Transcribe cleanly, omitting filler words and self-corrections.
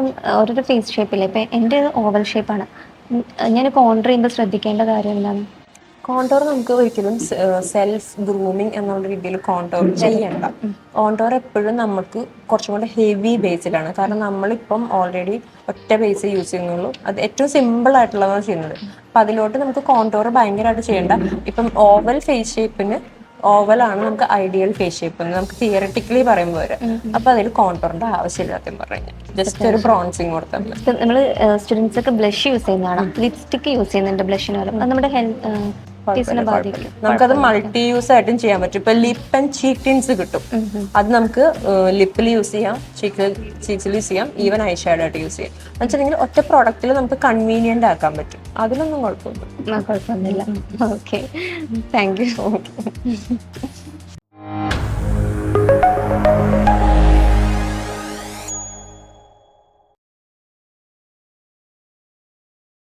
ഇപ്പം ഓരോരോ ഫേസ് ഷേപ്പില്ലേ, ഇപ്പം എൻ്റെ ഓവൽ ഷേപ്പാണ്. ഞാൻ കോണ്ടർ ചെയ്യുമ്പോൾ ശ്രദ്ധിക്കേണ്ട കാര്യം എന്താണ്? കോണ്ടോർ നമുക്ക് ഒരിക്കലും സെൽഫ് ഗ്രൂമിങ് എന്നുള്ള രീതിയിൽ കോണ്ടോർ ചെയ്യണ്ട. കോണ്ടോർ എപ്പോഴും നമുക്ക് കുറച്ചും കൂടെ ഹെവി ബേസിലാണ്. കാരണം നമ്മളിപ്പം ഓൾറെഡി ഒറ്റ ബേസ് യൂസ് ചെയ്യുന്നുള്ളൂ, അത് ഏറ്റവും സിമ്പിൾ ആയിട്ടുള്ളതാണ് ചെയ്യുന്നത്. അപ്പം അതിലോട്ട് നമുക്ക് കോണ്ടോർ ഭയങ്കരമായിട്ട് ചെയ്യേണ്ട. ഇപ്പം ഓവൽ ഫേസ് ഷേപ്പിന് ഓവലാണ് നമുക്ക് ഐഡിയൽ ഫേസ് ഷേപ്പ് എന്ന് നമുക്ക് തിയററ്റിക്കലി പറയുമ്പോൾ വരെ. അപ്പം അതിൽ കോണ്ടോറിന്റെ ആവശ്യമില്ല സത്യം പറഞ്ഞു, ജസ്റ്റ് ഒരു ബ്രോൺസിങ് കൊടുത്താൽ മതി. ഇപ്പം നമ്മൾ സ്റ്റുഡൻസ് ഒക്കെ ബ്ലഷ് യൂസ് ചെയ്യുന്നതാണ്, ലിപ്സ്റ്റിക്ക് യൂസ് ചെയ്യുന്നുണ്ട് ബ്ലഷിന് പകരം. അത് നമ്മുടെ ഫേസിനെ ബാധിക്കും? നമുക്കത് മൾട്ടി യൂസ് ആയിട്ടും ചെയ്യാൻ പറ്റും. ഇപ്പൊ ലിപ്പ് ആൻഡ് ചീക്ക് ടിൻസ് കിട്ടും, അത് നമുക്ക് ലിപ്പിൽ യൂസ് ചെയ്യാം, ചീക്സിൽ യൂസ് ചെയ്യാം, ഈവൻ ഐ ഷാഡോ ആയിട്ട് യൂസ് ചെയ്യാം. എന്ന് വെച്ചിട്ടുണ്ടെങ്കിൽ ഒറ്റ പ്രോഡക്റ്റിൽ നമുക്ക് കൺവീനിയന്റ് ആക്കാൻ പറ്റും, അതിനൊന്നും കുഴപ്പമില്ല. കുഴപ്പമൊന്നുമില്ല. Okay, thank you.